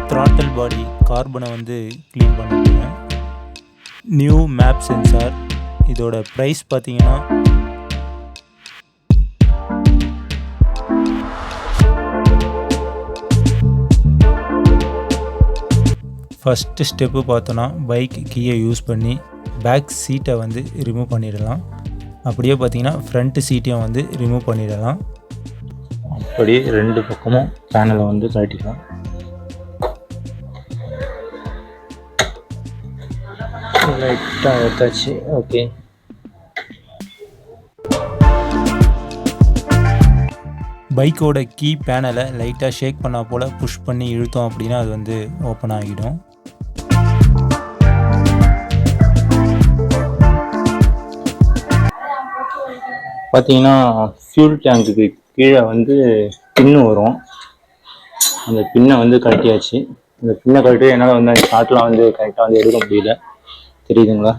throttle பாடி கார்பனை வந்து clean பண்ண போகிறேன். New map sensor. இதோட ப்ரைஸ் பார்த்தீங்கன்னா ஃபஸ்ட்டு ஸ்டெப்பு பார்த்தோன்னா பைக் கீயை யூஸ் பண்ணி பேக் சீட்டை வந்து ரிமூவ் பண்ணிடலாம். அப்படியே பார்த்தீங்கன்னா ஃப்ரண்ட் சீட்டையும் வந்து ரிமூவ் பண்ணிடலாம். அப்படியே ரெண்டு பக்கமும் பேனலை வந்து கழட்டிக்கலாம். லைட்டாக எடுத்தாச்சு. ஓகே, பைக்கோட கீ பேனலை லைட்டாக ஷேக் பண்ணால் போல் புஷ் பண்ணி இழுத்தோம் அப்படின்னா அது வந்து ஓப்பன் ஆகிடும். பார்த்தீங்கன்னா ஃபியூல் டேங்க்குக்கு கீழே வந்து பின்னு வரும். அந்த பின்னை வந்து கழட்டியாச்சு. அந்த பின்னை கழட்டி என்னால் வந்து அந்த ஷார்ட்லாம் வந்து கரெக்டாக வந்து எடுக்க முடியல. தெரியுதுங்களா?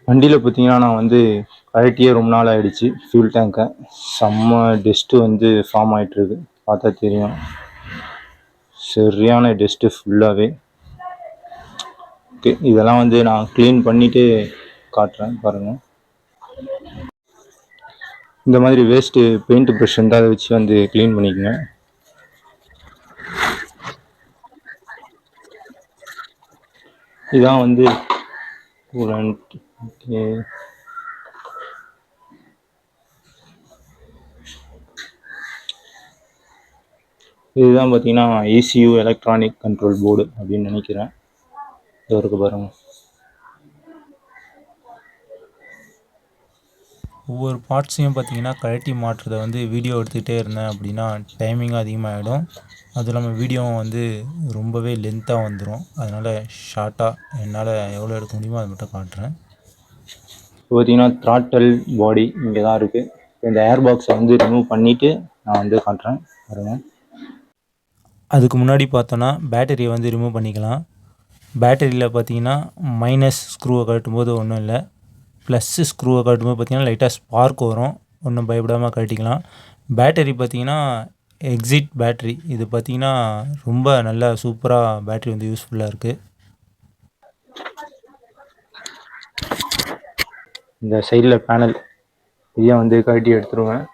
வண்டியில் பார்த்தீங்கன்னா நான் வந்து கழட்டியே ரொம்ப நாள் ஆகிடுச்சு. ஃபியூல் டேங்கை செம்ம டஸ்ட்டு வந்து ஃபார்ம் ஆகிட்டுருக்கு. பார்த்தா தெரியும், சரியான டஸ்ட்டு ஃபுல்லாகவே. ஓகே, இதெல்லாம் வந்து நான் க்ளீன் பண்ணிவிட்டு காட்டுறேன் பாருங்கள். இந்த மாதிரி வேஸ்ட்டு பெயிண்ட் ப்ரஷ் இருந்தால் அதை வச்சு வந்து க்ளீன் பண்ணிக்கோங்க. இதான் வந்து கூலண்ட். ஓகே, இதுதான் பார்த்தீங்கன்னா ECU எலக்ட்ரானிக் கண்ட்ரோல் போர்டு அப்படின்னு நினைக்கிறேன். இது இருக்கு பாருங்கள். ஒவ்வொரு பார்ட்ஸையும் பார்த்தீங்கன்னா கழட்டி மாட்டுறதை வந்து வீடியோ எடுத்துகிட்டே இருந்தேன் அப்படின்னா டைமிங்கும் அதிகமாகிடும். அதுவும் இல்லாமல் வீடியோவும் வந்து ரொம்பவே லென்த்தாக வந்துடும். அதனால் ஷார்ட்டாக என்னால் எவ்வளோ எடுக்க முடியுமோ அதை மட்டும் காட்டுறேன். இப்போ பார்த்தீங்கன்னா த்ராட்டல் பாடி இங்கே தான் இருக்குது. இந்த ஏர் பாக்ஸை வந்து ரிமூவ் பண்ணிவிட்டு நான் வந்து காட்டுறேன் பாருங்கள். அதுக்கு முன்னாடி பார்த்தோன்னா பேட்டரியை வந்து ரிமூவ் பண்ணிக்கலாம். பேட்டரியில் பார்த்தீங்கன்னா மைனஸ் ஸ்க்ரூவை கழட்டும் போது ஒன்றும் இல்லை, ப்ளஸ்ஸு ஸ்க்ரூவை கழட்டும்போது பார்த்தீங்கன்னா லைட்டாக ஸ்பார்க் வரும். ஒன்றும் பயப்படாமல் கழட்டிக்கலாம். பேட்டரி பார்த்தீங்கன்னா எக்ஸிட் பேட்ரி. இது பார்த்தீங்கன்னா ரொம்ப நல்லா சூப்பராக பேட்ரி வந்து யூஸ்ஃபுல்லாக இருக்குது. இந்த சைடில் பேனல் இதையும் வந்து கழட்டி எடுத்துருவேன்.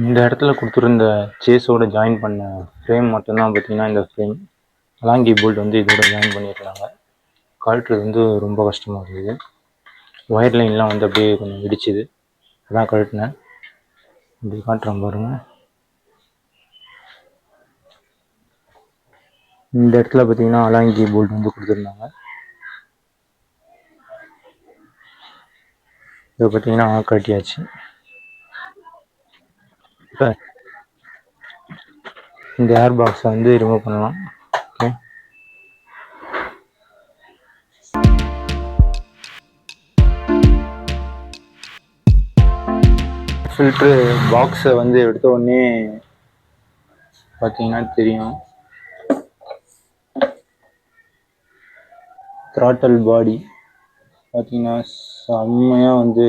இந்த இடத்துல கொடுத்துருந்த சேஸோட ஜாயின் பண்ண ஃப்ரேம் மட்டும்தான் பார்த்தீங்கன்னா இந்த ஃப்ரேம். அலாங்கி போல்ட் வந்து இதோட ஜாயின் பண்ணியிருக்காங்க. கழட்டுறது வந்து ரொம்ப கஷ்டமாக இருக்குது. ஒயர் லைன்லாம் வந்து அப்படியே கொஞ்சம் இடிச்சுது, அதான் கழட்டினேன். இப்படி காட்டுறேன் பாருங்கள். இந்த இடத்துல பார்த்தீங்கன்னா அலாங்கி போல்ட் வந்து கொடுத்துருந்தாங்க. இதை பார்த்தீங்கன்னா கழட்டியாச்சு. இப்போ இந்த ஏர் பாக்ஸை வந்து ரிமூவ் பண்ணலாம். ஓகே, ஃபில்ட்ரு பாக்ஸை வந்து எடுத்த உடனே பார்த்தீங்கன்னா தெரியும். த்ராட்டல் பாடி பார்த்தீங்கன்னா செம்மையாக வந்து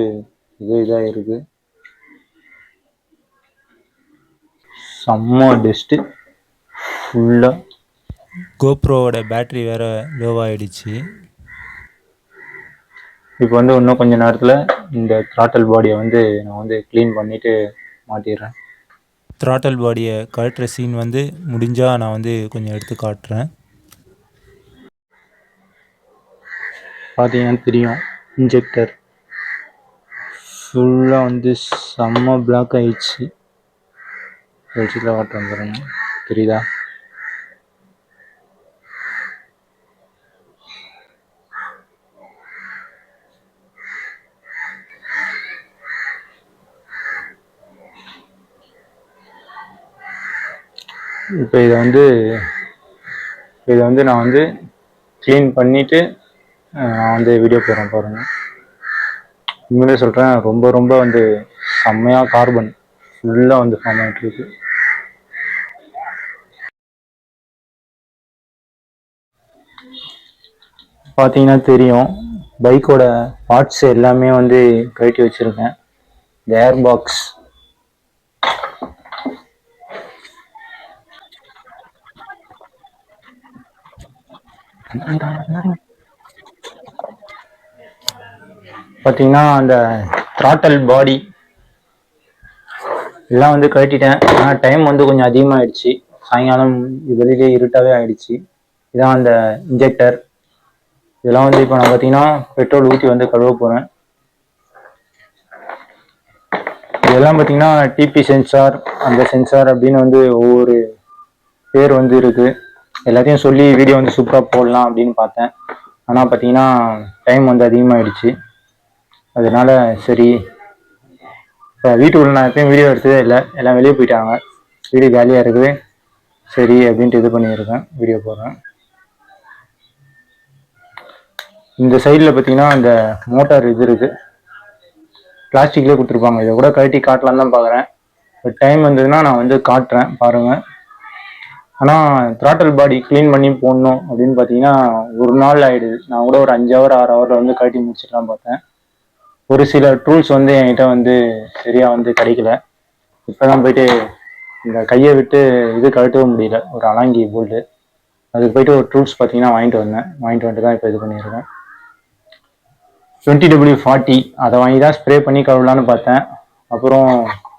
இதாக இருக்குது. செம்ம டெஸ்ட்டு ஃபுல்லாக. கோப்ரோவோட பேட்ரி வேறு லோவாகிடுச்சு. இப்போ வந்து இன்னும் கொஞ்சம் நேரத்தில் இந்த த்ராட்டல் பாடியை வந்து நான் வந்து க்ளீன் பண்ணிவிட்டு மாட்டிடுறேன். த்ராட்டல் பாடியை கழட்டுற சீன் வந்து முடிஞ்சால் நான் வந்து கொஞ்சம் எடுத்து காட்டுறேன். பார்த்தீங்கன்னா தெரியும், இன்ஜெக்டர் ஃபுல்லாக வந்து செம்ம பிளாக் ஆகிடுச்சு. வெளிச்சத்தில் காட்டுறேன் பாருங்க, தெரியுதா? இப்போ இதை வந்து நான் வந்து க்ளீன் பண்ணிவிட்டு நான் வந்து வீடியோ போடுறேன் பாருங்கள். உண்மையிலே சொல்கிறேன், ரொம்ப ரொம்ப வந்து செம்மையாக கார்பன் ஃபுல்லாக வந்து ஃபார்ம் ஆகிட்டு இருக்கு. பார்த்தீங்கன்னா தெரியும், பைக்கோட பார்ட்ஸ் எல்லாமே வந்து கழட்டி வச்சுருக்கேன். இந்த ஏர் பாக்ஸ் பார்த்தீங்கன்னா அந்த த்ராட்டல் பாடி எல்லாம் வந்து கழட்டிட்டேன். ஆனால் டைம் வந்து கொஞ்சம் அதிகமாகிடுச்சு. சாயங்காலம் வெளியிலே இருட்டாகவே ஆகிடுச்சு. இதான் அந்த இன்ஜெக்டர். இதெல்லாம் வந்து இப்போ நான் பார்த்தீங்கன்னா பெட்ரோல் ஊற்றி வந்து கழுவ போகிறேன். இதெல்லாம் பார்த்தீங்கன்னா டிபி சென்சார், அந்த சென்சார் அப்படின்னு வந்து ஒவ்வொரு பேர் வந்து இருக்குது. எல்லாத்தையும் சொல்லி வீடியோ வந்து சூப்பராக போடலாம் அப்படின்னு பார்த்தேன். ஆனால் பார்த்தீங்கன்னா டைம் வந்து அதிகமாகிடுச்சு. அதனால சரி, இப்போ வீட்டுக்குள்ள நான் எப்பயும் வீடியோ எடுத்ததே இல்லை, எல்லாம் வெளியே போயிட்டாங்க, வீடு காலியாக இருக்குது. சரி அப்படின்ட்டு இது பண்ணியிருக்கேன், வீடியோ போடுறேன். இந்த சைடில் பார்த்தீங்கன்னா இந்த மோட்டார் இது இருக்குது, பிளாஸ்டிக்லேயே கொடுத்துருப்பாங்க. இதை கூட கழட்டி காட்டலாம் தான் பார்க்குறேன். டைம் வந்ததுன்னா நான் வந்து காட்டுறேன் பாருங்கள். ஆனால் த்ராட்டல் பாடி க்ளீன் பண்ணி போடணும் அப்படின்னு பார்த்தீங்கன்னா ஒரு நாள் ஆகிடுது. நான் கூட ஒரு 5 ஹவர் 6 ஹவரில் வந்து கழட்டி முடிச்சிடலாம் பார்த்தேன். ஒரு சில டூல்ஸ் வந்து என்கிட்ட வந்து சரியாக வந்து கிடைக்கல. இப்போ தான் போயிட்டு இந்த கையை விட்டு இது கழட்டவும் முடியல, ஒரு அலாங்கி போல்டு. அதுக்கு போயிட்டு ஒரு டூல்ஸ் பார்த்தீங்கன்னா வாங்கிட்டு வந்துட்டு தான் இப்போ இது பண்ணியிருக்கேன். 20W40 அதை வாங்கி தான் ஸ்ப்ரே பண்ணி கழுவலான்னு பார்த்தேன். அப்புறம்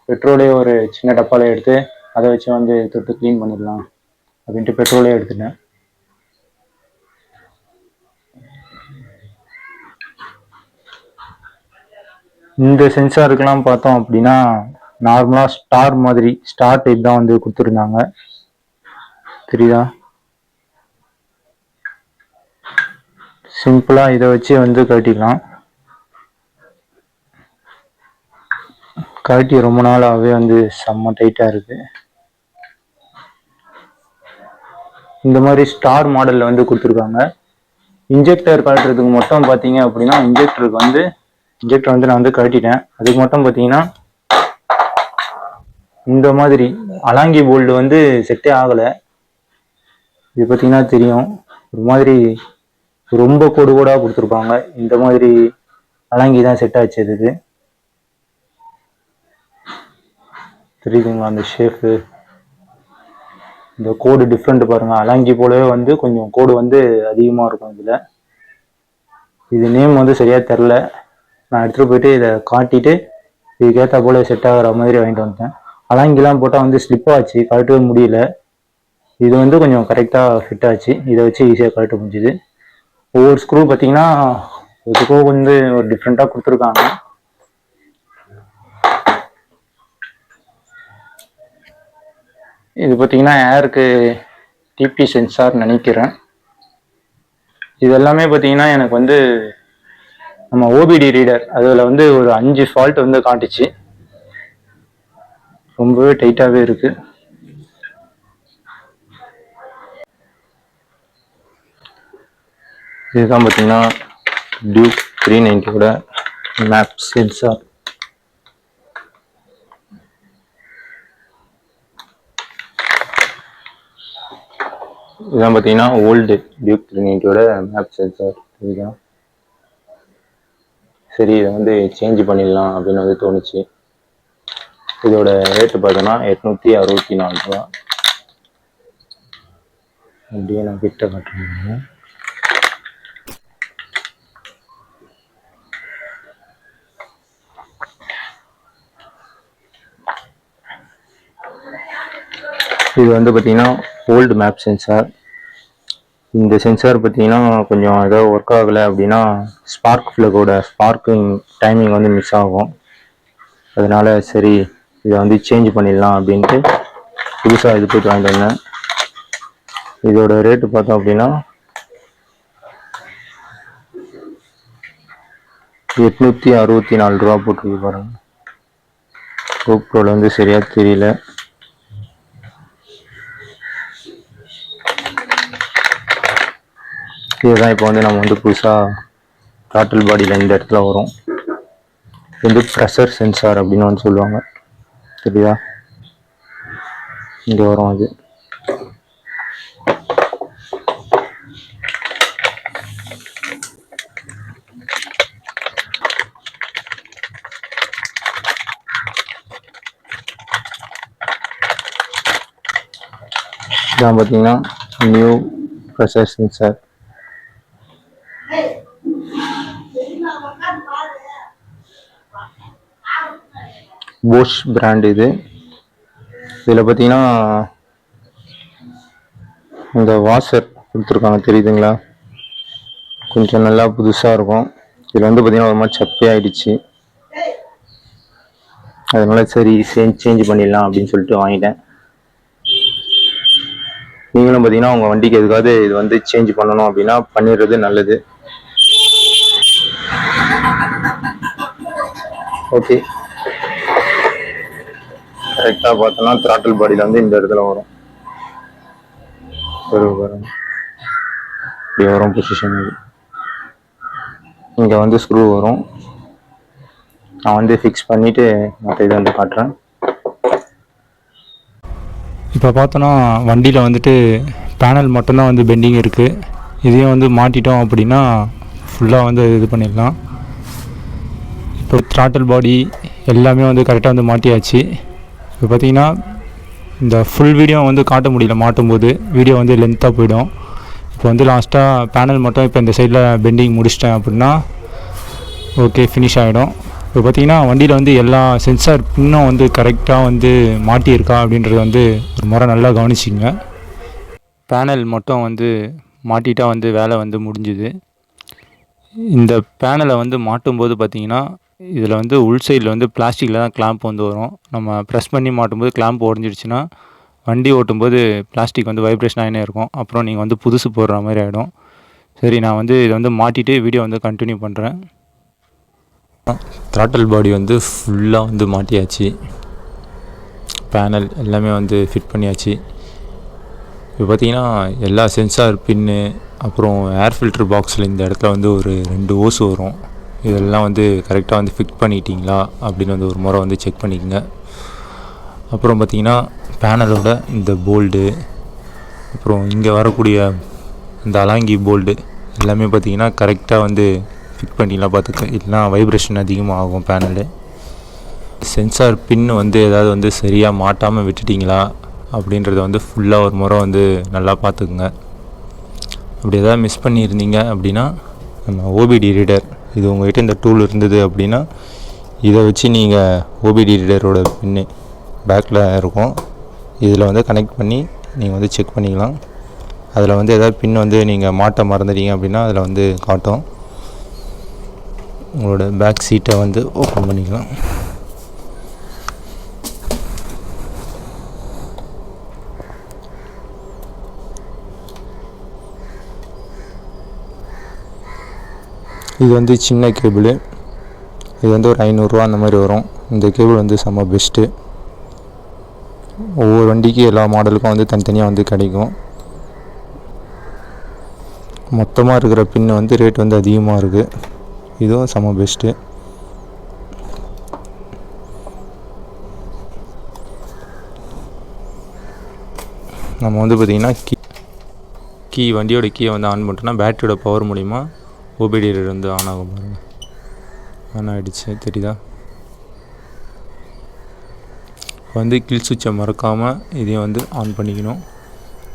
பெட்ரோலே ஒரு சின்ன டப்பாவில் எடுத்து அதை வச்சு வந்து தொட்டு க்ளீன் பண்ணிடலாம் அப்படின்ட்டு பெட்ரோலே எடுத்துட்டேன். இந்த சென்சாருக்கெல்லாம் பார்த்தோம் அப்படின்னா நார்மலாக ஸ்டார் மாதிரி ஸ்டார் டைப் தான் வந்து கொடுத்துருந்தாங்க, தெரியுதா? சிம்பிளாக இதை வச்சு வந்து கழட்டிக்கலாம். கழட்டி ரொம்ப நாளாகவே வந்து செம்ம டைட்டாக இருக்குது. இந்த மாதிரி ஸ்டார் மாடலில் வந்து கொடுத்துருக்காங்க. இன்ஜெக்டர் கழட்டுறதுக்கு மட்டும் பார்த்தீங்க அப்படின்னா இன்ஜெக்டர் வந்து நான் வந்து கழட்டிட்டேன். அதுக்கு மட்டும் பார்த்தீங்கன்னா இந்த மாதிரி அலாங்கி போல்டு வந்து செட்டே ஆகலை. இது பார்த்தீங்கன்னா தெரியும், ஒரு மாதிரி ரொம்ப கோடாக கொடுத்துருப்பாங்க. இந்த மாதிரி அலாங்கி தான் செட் ஆச்சு. இதுக்கு தெரியுதுங்களா அந்த ஷேப்பு, இந்த கோடு டிஃப்ரெண்ட் பாருங்கள். அலாங்கி போலவே வந்து கொஞ்சம் கோடு வந்து அதிகமாக இருக்கும் இதில். இது நேம் வந்து சரியாக தெரில. நான் எடுத்துகிட்டு போயிட்டு இதை காட்டிட்டு இதுக்கேற்ற போல செட் ஆகிற மாதிரி வாங்கிட்டு வந்துட்டேன். அலாங்கிலாம் போட்டால் வந்து ஸ்லிப் ஆச்சு, கழட்டவே முடியல. இது வந்து கொஞ்சம் கரெக்டாக ஃபிட் ஆச்சு. இதை வச்சு ஈஸியாக கழட்ட முடிஞ்சுது. ஒவ்வொரு ஸ்க்ரூ பார்த்தீங்கன்னா இதுக்கும் வந்து ஒரு டிஃப்ரெண்ட்டாக கொடுத்துருக்காங்க. இது பார்த்தீங்கன்னா ஏருக்கு டிபி சென்சார் நினைக்கிறேன். இது எல்லாமே பார்த்தீங்கன்னா எனக்கு வந்து நம்ம ஓபிடி ரீடர் அதில் வந்து ஒரு 5 ஃபால்ட் வந்து காட்டுச்சு. ரொம்பவே டைட்டாகவே இருக்கு. இதுதான் பார்த்தீங்கன்னா டியூக் 390 மேப் சென்சார். இதான் பார்த்தீங்கன்னா ஓல்டு டியூக் 390யோட மேப் சென்சார். இதுதான். சரி, இதை வந்து சேஞ்ச் பண்ணிடலாம் அப்படின்னு வந்து தோணுச்சு. இதோட ரேட்டு பார்த்தோன்னா 864 ரூபா. அப்படியே நான் கிட்ட காட்டுறேன். இது வந்து பார்த்தீங்கன்னா ஓல்டு மேப் சென்சார். இந்த சென்சார் பார்த்தீங்கன்னா கொஞ்சம் ஏதாவது ஒர்க் ஆகலை அப்படின்னா ஸ்பார்க் ஃப்ளக்கோட ஸ்பார்க்கிங் டைமிங் வந்து மிஸ் ஆகும். அதனால சரி, இதை வந்து சேஞ்ச் பண்ணிடலாம் அப்படின்ட்டு புதுசாக இது போய்ட்டு வாங்கிட்டு வந்தேன். இதோட ரேட்டு பார்த்தோம் அப்படின்னா 864 ரூபா போட்டிருக்கு பாருங்க. கோப்ரோல வந்து சரியா தெரியல. இதுதான் இப்போ வந்து நம்ம வந்து புதுசாக த்ராட்டில் பாடியில் இந்த இடத்துல வரும். இது வந்து ப்ரெஷர் சென்சார் அப்படின்னு வந்து சொல்லுவாங்க. சரியா, இங்கே வரும் அது. இதான் பார்த்தீங்கன்னா new pressure sensor. Posh brand இது. இதில் பார்த்தீங்கன்னா இந்த வாஷர் கொடுத்துருக்காங்க, தெரியுதுங்களா? கொஞ்சம் நல்லா புதுசாக இருக்கும். இதில் வந்து பார்த்தீங்கன்னா ஒரு மாதிரி சப்பையாயிடுச்சு. அதனால சரி சேஞ்ச் பண்ணிடலாம் அப்படின்னு சொல்லிட்டு வாங்கிட்டேன். நீங்களும் பார்த்தீங்கன்னா உங்கள் வண்டிக்கு எதுக்காவது இது வந்து சேஞ்ச் பண்ணணும் அப்படின்னா பண்ணிடுறது நல்லது. ஓகே, கரெக்டாக பார்த்தோன்னா த்ராட்டில் பாடியில் வந்து இந்த இடத்துல வரும். இப்படி வரும் பொசிஷன். இது இங்கே வந்து ஸ்க்ரூ வரும். நான் வந்து ஃபிக்ஸ் பண்ணிவிட்டு மற்ற இதை வந்து காட்டுறேன். இப்போ பார்த்தோன்னா வண்டியில் வந்துட்டு பேனல் மட்டும்தான் வந்து பெண்டிங் இருக்குது. இதையும் வந்து மாட்டிட்டோம் அப்படின்னா ஃபுல்லாக வந்து இது பண்ணிடலாம். இப்போ த்ராட்டில் பாடி எல்லாமே வந்து கரெக்டாக வந்து மாட்டியாச்சு. இப்போ பார்த்திங்கன்னா இந்த ஃபுல் வீடியோ வந்து காட்ட முடியல, மாட்டும்போது வீடியோ வந்து லென்த்தாக போயிடும். இப்போ வந்து லாஸ்ட்டாக பேனல் மட்டும் இப்போ இந்த சைடில் பெண்டிங் முடிச்சிட்டேன் அப்படின்னா ஓகே, ஃபினிஷ் ஆகிடும். இப்போ பார்த்திங்கன்னா வண்டியில் வந்து எல்லா சென்சார் பின்னும் வந்து கரெக்டாக வந்து மாட்டியிருக்கா அப்படின்றது வந்து ஒரு முறை நல்லா கவனிச்சிங்க. பேனல் மட்டும் வந்து மாட்டிட்டா வந்து வேலை வந்து முடிஞ்சுது. இந்த பேனலை வந்து மாட்டும்போது பார்த்திங்கன்னா இதில் வந்து உள் சைடில் வந்து பிளாஸ்டிக்கில் தான் கிளாம்ப் வந்து வரும். நம்ம ப்ரெஸ் பண்ணி மாட்டும்போது கிளாம்ப் உடஞ்சிடுச்சுன்னா வண்டி ஓட்டும்போது பிளாஸ்டிக் வந்து வைப்ரேஷன் ஆகினே இருக்கும். அப்புறம் நீங்கள் வந்து புதுசு போடுற மாதிரி ஆகிடும். சரி, நான் வந்து இதை வந்து மாட்டிட்டு வீடியோ வந்து கண்டினியூ பண்ணுறேன். த்ராட்டில் பாடி வந்து ஃபுல்லாக வந்து மாட்டியாச்சு. பேனல் எல்லாமே வந்து ஃபிட் பண்ணியாச்சு. இப்போ பார்த்திங்கன்னா எல்லா சென்சார் பின்னு, அப்புறம் ஏர் ஃபில்ட்ரு பாக்ஸில் இந்த இடத்துல வந்து ஒரு 2 ஓஸ் வரும். இதெல்லாம் வந்து கரெக்டாக வந்து ஃபிட் பண்ணிட்டீங்களா அப்படின்னு வந்து ஒரு முறை வந்து செக் பண்ணிக்கோங்க. அப்புறம் பார்த்திங்கன்னா பேனலோட இந்த போல்டு, அப்புறம் இங்கே வரக்கூடிய இந்த அலாங்கி போல்டு எல்லாமே பார்த்திங்கன்னா கரெக்டாக வந்து ஃபிட் பண்ணிக்கலாம் பார்த்துக்க, இல்லைனா வைப்ரேஷன் அதிகமாக ஆகும் பேனலு. சென்சார் பின்னு வந்து ஏதாவது வந்து சரியாக மாட்டாமல் விட்டுட்டிங்களா அப்படின்றத வந்து ஃபுல்லாக ஒரு முறை வந்து நல்லா பார்த்துக்குங்க. அப்படி எதாவது மிஸ் பண்ணியிருந்தீங்க அப்படின்னா நம்ம ஓபிடி ரீடர், இது உங்கள்கிட்ட இந்த டூல் இருந்தது அப்படின்னா இதை வச்சு நீங்கள் ஓபிடி ரீடரோட பின்னு பேக்கில் இருக்கும், இதில் வந்து கனெக்ட் பண்ணி நீங்கள் வந்து செக் பண்ணிக்கலாம். அதில் வந்து எதாவது பின் வந்து நீங்கள் மாட்ட மறந்துட்டீங்க அப்படின்னா அதில் வந்து காட்டும். உங்களோட பேக் சீட்டை வந்து ஓப்பன் பண்ணிக்கலாம். இது வந்து சின்ன கேபிள். இது வந்து ஒரு 500 ரூபா அந்த மாதிரி வரும். இந்த கேபிள் வந்து செம்ம பெஸ்ட்டு. ஒவ்வொரு வண்டிக்கு எல்லா மாடலுக்கும் வந்து தனித்தனியாக வந்து கிடைக்கும். மொத்தமாக இருக்கிற பின்னு வந்து ரேட் வந்து அதிகமாக இருக்குது. இதுவும் செம்ம பெஸ்ட்டு. நம்ம வந்து பார்த்திங்கன்னா வண்டியோட கீயை வந்து ஆன் பண்ணிட்டோன்னா பேட்டரியோட பவர் மூலிமா ஓபிடி ரீடர் வந்து ஆன் ஆகும் பாருங்கள். ஆன் ஆகிடுச்சு, தெரியுதா? இப்போ வந்து கில் சுவிட்சை மறக்காமல் இதையும் வந்து ஆன் பண்ணிக்கணும்.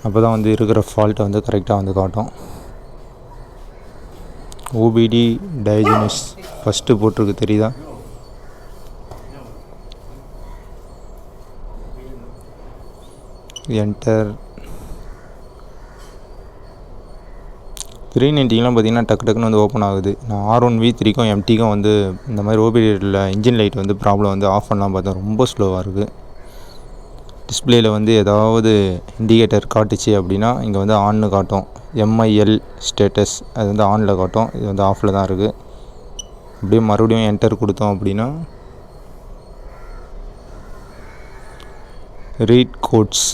அப்போ தான் வந்து இருக்கிற ஃபால்ட்டை வந்து கரெக்டாக வந்து காட்டும். ஓபிடி டயஜனிஸ் ஃபஸ்ட்டு போட்டிருக்கு, தெரியுதா? என்டர் 390லாம் பார்த்திங்கன்னா டக்குன்னு வந்து ஓப்பன் ஆகுது. நான் R1V3க்கும் MTக்கும் வந்து இந்த மாதிரி ஓபிடியில் இன்ஜின் லைட் வந்து ப்ராப்ளம் வந்து ஆஃப் பண்ணலாம் பார்த்தா ரொம்ப ஸ்லோவாக இருக்குது. டிஸ்பிளேயில் வந்து ஏதாவது இண்டிகேட்டர் காட்டுச்சு அப்படின்னா இங்கே வந்து ஆன்னு காட்டும். MIL ஸ்டேட்டஸ் அது வந்து ஆனில் காட்டும், இது வந்து ஆஃபில் தான் இருக்குது. அப்படியே மறுபடியும் என்டர் கொடுத்தோம் அப்படின்னா ரீட் கோட்ஸ்.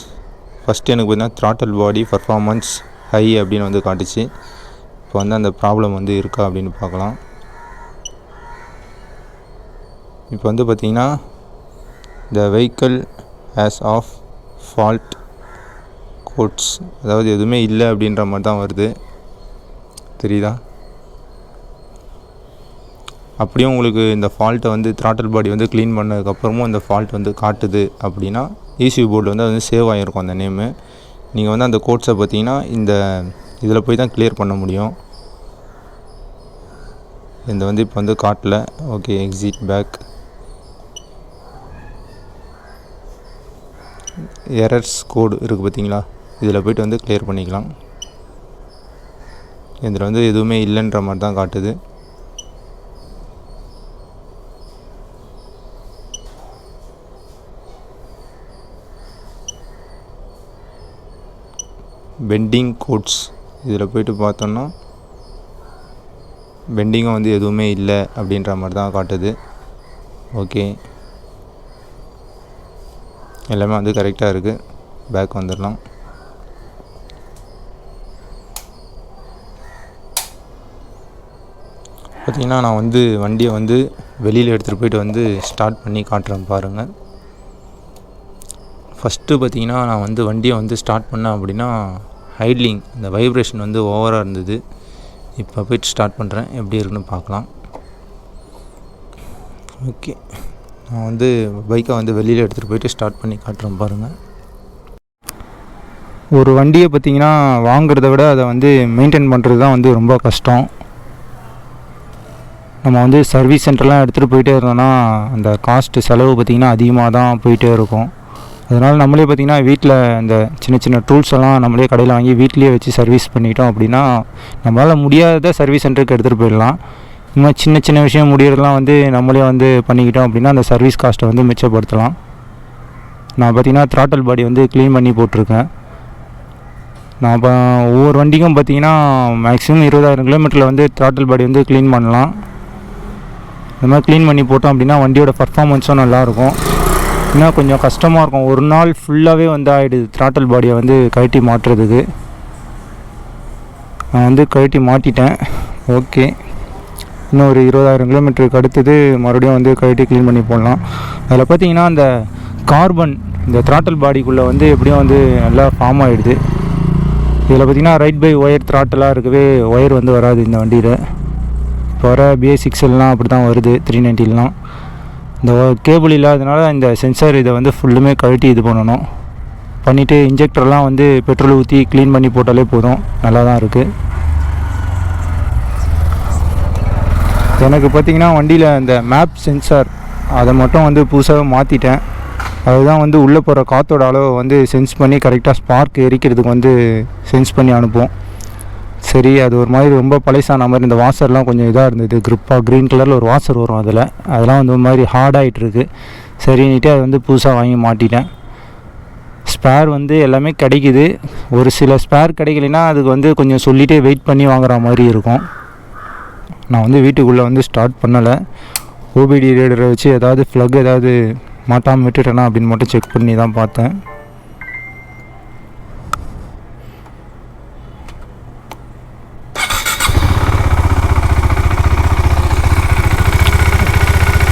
ஃபஸ்ட்டு எனக்கு பார்த்தீங்கன்னா த்ராட்டல் பாடி பர்ஃபார்மன்ஸ் ஹை அப்படின்னு வந்து காட்டுச்சு. இப்போ வந்து அந்த ப்ராப்ளம் வந்து இருக்கா அப்படின்னு பார்க்கலாம். இப்போ வந்து பார்த்திங்கன்னா the vehicle has of fault codes, அதாவது எதுவுமே இல்லை அப்படின்ற மாதிரி தான் வருது, தெரியுதா? அப்படியும் உங்களுக்கு இந்த ஃபால்ட்டை வந்து த்ராட்டல் பாடி வந்து க்ளீன் பண்ணதுக்கப்புறமும் இந்த ஃபால்ட் வந்து காட்டுது அப்படின்னா ECU போர்டில் வந்து அது வந்து சேவ் ஆகிருக்கும் அந்த நேமு. நீங்கள் வந்து அந்த கோட்ஸை பார்த்தீங்கன்னா இந்த இதில் போய் தான் கிளியர் பண்ண முடியும். இந்த வந்து இப்போ வந்து காட்டல. Okay, exit back. Errors code இருக்குது பார்த்தீங்களா, இதில் போய்ட்டு வந்து கிளியர் பண்ணிக்கலாம். இதில் வந்து எதுவுமே இல்லைன்ற மாதிரி தான் காட்டுது. பெண்டிங் கோட்ஸ் இதில் போய்ட்டு பார்த்தோன்னா பெண்டிங்கும் வந்து எதுவுமே இல்லை அப்படின்ற மாதிரி தான் காட்டுது. ஓகே, எல்லாமே வந்து கரெக்டாக இருக்குது. பேக் வந்துடலாம். பார்த்திங்கன்னா நான் வந்து வண்டியை வந்து வெளியில் எடுத்துகிட்டு போய்ட்டு வந்து ஸ்டார்ட் பண்ணி காட்டுறேன் பாருங்கள். ஃபஸ்ட்டு பார்த்திங்கன்னா நான் வந்து வண்டியை வந்து ஸ்டார்ட் பண்ணேன் அப்படின்னா ஹைட்லிங் இந்த வைப்ரேஷன் வந்து ஓவராக இருந்தது. இப்போ போய்ட்டு ஸ்டார்ட் பண்ணுறேன், எப்படி இருக்குன்னு பார்க்கலாம். ஓகே, நான் வந்து பைக்கை வந்து வெளியில் எடுத்துகிட்டு போய்ட்டு ஸ்டார்ட் பண்ணி காட்டுறேன் பாருங்கள். ஒரு வண்டியை பார்த்திங்கன்னா வாங்குறத விட அதை வந்து மெயின்டைன் பண்ணுறது தான் வந்து ரொம்ப கஷ்டம். நம்ம வந்து சர்வீஸ் சென்டர்லாம் எடுத்துகிட்டு போயிட்டே இருந்தோம்னா அந்த காஸ்ட்டு செலவு பார்த்திங்கன்னா அதிகமாக தான் போயிட்டே இருக்கும். அதனால் நம்மளே பார்த்திங்கன்னா வீட்டில் இந்த சின்ன சின்ன டூல்ஸ் எல்லாம் நம்மளே கடையில் வாங்கி வீட்லேயே வச்சு சர்வீஸ் பண்ணிட்டோம் அப்படின்னா நம்மளால் முடியாத சர்வீஸ் சென்டருக்கு எடுத்துகிட்டு போயிடலாம். இன்னும் சின்ன சின்ன விஷயம் முடியறதெல்லாம் வந்து நம்மளே வந்து பண்ணிக்கிட்டோம் அப்படின்னா அந்த சர்வீஸ் காஸ்ட்டை வந்து மிச்சப்படுத்தலாம். நான் பார்த்திங்கன்னா த்ராட்டல் பாடி வந்து க்ளீன் பண்ணி போட்டிருக்கேன். நான் இப்போ ஒவ்வொரு வண்டிக்கும் பார்த்திங்கன்னா மேக்ஸிமம் 20,000 கிலோமீட்டரில் வந்து த்ராட்டல் பாடி வந்து க்ளீன் பண்ணலாம். இந்த மாதிரி க்ளீன் பண்ணி போட்டோம் அப்படின்னா வண்டியோட பர்ஃபார்மன்ஸும் நல்லாயிருக்கும். இன்னும் கொஞ்சம் கஷ்டமாக இருக்கும், ஒரு நாள் ஃபுல்லாகவே வந்து ஆகிடுது த்ராட்டல் பாடியை வந்து கழட்டி மாட்டுறதுக்கு. நான் வந்து கழட்டி மாட்டிட்டேன். ஓகே, இன்னும் ஒரு 20,000 கிலோமீட்டருக்கு அடுத்தது மறுபடியும் வந்து கழட்டி க்ளீன் பண்ணி போடலாம். அதில் பார்த்திங்கன்னா இந்த கார்பன் இந்த த்ராட்டல் பாடிக்குள்ளே வந்து எப்படியும் வந்து நல்லா ஃபார்ம் ஆகிடுது. இதில் பார்த்திங்கன்னா ரைட் பை ஒயர் த்ராட்டலாக இருக்கவே ஒயர் வந்து வராது இந்த வண்டியில். இப்போ வர BS6 அப்படி தான் வருது, 390 இந்த கேபிள் இல்லாததுனால இந்த சென்சார் இதை வந்து ஃபுல்லுமே கழட்டி இது பண்ணணும். பண்ணிவிட்டு இன்ஜெக்டர்லாம் வந்து பெட்ரோல் ஊற்றி க்ளீன் பண்ணி போட்டாலே போதும், நல்லா தான் இருக்குது. எனக்கு பார்த்திங்கன்னா வண்டியில் இந்த மேப் சென்சார் அதை மட்டும் வந்து புதுசாக மாற்றிட்டேன். அதுதான் வந்து உள்ளே போகிற காற்றோட அளவை வந்து சென்ஸ் பண்ணி கரெக்டாக ஸ்பார்க் எரிக்கிறதுக்கு வந்து சென்ஸ் பண்ணி அனுப்பும். சரி, அது ஒரு மாதிரி ரொம்ப பழைசான மாதிரி இந்த வாஷர்லாம் கொஞ்சம் இதாக இருந்தது, க்ரிப்பாக க்ரீன் கலரில் ஒரு வாஷர் வரும் அதெல்லாம் வந்து ஒரு மாதிரி ஹார்டாகிட்டுருக்கு. சரின்னுட்டு அதை வந்து புதுசாக வாங்கி மாட்டிட்டேன். ஸ்பேர் வந்து எல்லாமே கிடைக்குது, ஒரு சில ஸ்பேர் கிடைக்கலைன்னா அதுக்கு வந்து கொஞ்சம் சொல்லிகிட்டே வெயிட் பண்ணி வாங்குற மாதிரி இருக்கும். நான் வந்து வீட்டுக்குள்ளே வந்து ஸ்டார்ட் பண்ணலை. ஓபிடி ரீடரை வச்சு ஏதாவது ஃப்ளக் ஏதாவது மாட்டாமல் விட்டுட்டேனா அப்படின்னு மட்டும் செக் பண்ணி தான் பார்த்தேன்.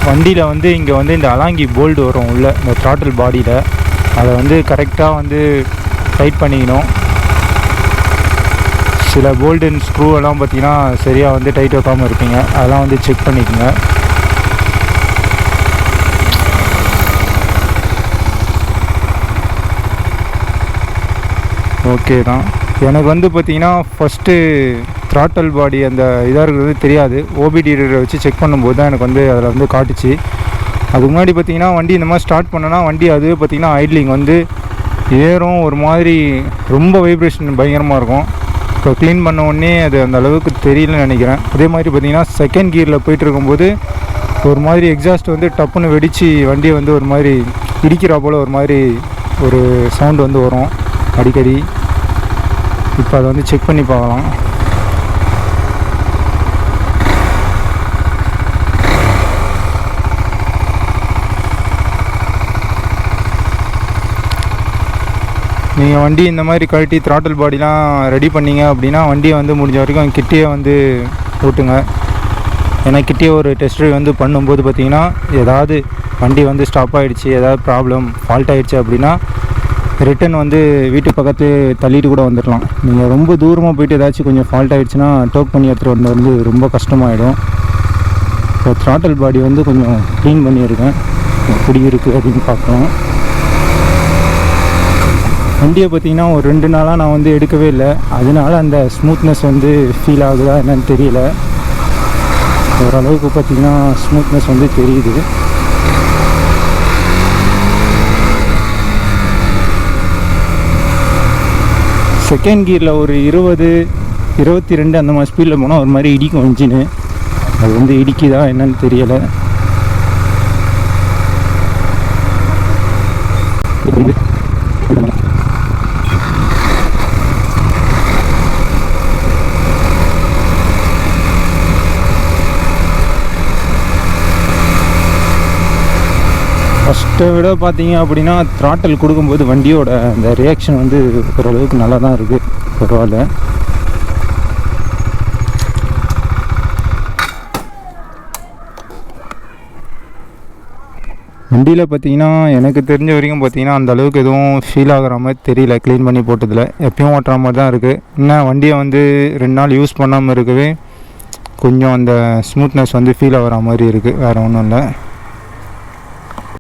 வண்டியில் வந்து இங்கே வந்து இந்த அலாங்கி போல்டு வரும் உள்ள இந்த த்ராட்டில் பாடியில், அதை வந்து கரெக்டாக வந்து டைட் பண்ணிக்கணும். சில போல்ட் அண்ட் ஸ்க்ரூ எல்லாம் பார்த்தீங்கன்னா சரியாக வந்து டைட் வைக்காமல் இருப்பீங்க, அதெல்லாம் வந்து செக் பண்ணிக்கோங்க. ஓகே தான். எனக்கு வந்து பார்த்திங்கன்னா ஃபஸ்ட்டு த்ராட்டல் பாடி அந்த இதாக இருக்கிறது தெரியாது. ஓபிடி ரீடரை வச்சு செக் பண்ணும்போது தான் எனக்கு வந்து அதில் வந்து காட்டுச்சு. அதுக்கு முன்னாடி பார்த்திங்கன்னா வண்டி இந்த மாதிரி ஸ்டார்ட் பண்ணனா வண்டி அதுவே பார்த்திங்கன்னா ஐட்லிங் வந்து ஏறும், ஒரு மாதிரி ரொம்ப வைப்ரேஷன் பயங்கரமாக இருக்கும். இப்போ க்ளீன் பண்ண உடனே அது அந்த அளவுக்கு தெரியலன்னு நினைக்கிறேன். அதே மாதிரி பார்த்திங்கன்னா செகண்ட் கியரில் போயிட்டு இருக்கும்போது ஒரு மாதிரி எக்ஸாஸ்ட் வந்து டப்புன்னு வெடித்து வண்டியை வந்து ஒரு மாதிரி இடிக்கிறா போல் ஒரு மாதிரி ஒரு சவுண்டு வந்து வரும் அடிக்கடி. இப்போ அதை வந்து செக் பண்ணி பார்க்கலாம். நீங்கள் வண்டி இந்த மாதிரி கழட்டி த்ராட்டில் பாடிலாம் ரெடி பண்ணிங்க அப்படின்னா வண்டியை வந்து முடிஞ்ச வரைக்கும் கிட்டேயே வந்து ஓட்டுங்க. ஏன்னா கிட்டேயே ஒரு டெஸ்ட் ட்ரைவ் வந்து பண்ணும்போது பார்த்திங்கன்னா ஏதாவது வண்டி வந்து ஸ்டாப் ஆகிடுச்சு, ஏதாவது ப்ராப்ளம் ஃபால்ட் ஆகிடுச்சு அப்படின்னா ரிட்டன் வந்து வீட்டு பக்கத்து தள்ளிட்டு கூட வந்துடலாம். நீங்கள் ரொம்ப தூரமாக போய்ட்டு ஏதாச்சும் கொஞ்சம் ஃபால்ட் ஆகிடுச்சுன்னா டோக் பண்ணி எடுத்துகிட்டு வந்து ரொம்ப கஷ்டமாயிடும். இப்போ த்ராட்டில் பாடி வந்து கொஞ்சம் க்ளீன் பண்ணியிருக்கேன், எப்படி இருக்குது அப்படின்னு பார்க்கலாம். வண்டியை பார்த்திங்கன்னா ஒரு 2 நாளாக நான் வந்து எடுக்கவே இல்லை, அதனால அந்த ஸ்மூத்னஸ் வந்து ஃபீல் ஆகுதா என்னன்னு தெரியல. ஓரளவுக்கு பார்த்திங்கன்னா ஸ்மூத்னஸ் வந்து தெரியுது. செகண்ட் கியரில் ஒரு 20-22 அந்த மாதிரி ஸ்பீடில் போனால் ஒரு மாதிரி இடிக்கும் இன்ஜினு. அது வந்து இடிக்குதா என்னன்னு தெரியலை. ஃபஸ்ட்டை விட பார்த்தீங்க அப்படின்னா த்ராட்டல் கொடுக்கும்போது வண்டியோட அந்த ரியாக்ஷன் வந்து ஓரளவுக்கு நல்லா தான் இருக்குது, பரவாயில்ல. வண்டியில் பார்த்தீங்கன்னா எனக்கு தெரிஞ்ச வரைக்கும் பார்த்தீங்கன்னா அந்த அளவுக்கு எதுவும் ஃபீல் ஆகிற மாதிரி தெரியல. க்ளீன் பண்ணி போட்டதில் எப்பயும் ஓட்டுற மாதிரி தான் இருக்குது. இன்னும் வண்டியை வந்து 2 நாள் யூஸ் பண்ணாமல் இருக்கவே கொஞ்சம் அந்த ஸ்மூத்னஸ் வந்து ஃபீல் ஆகிற மாதிரி இருக்குது, வேறு ஒன்றும் இல்லை.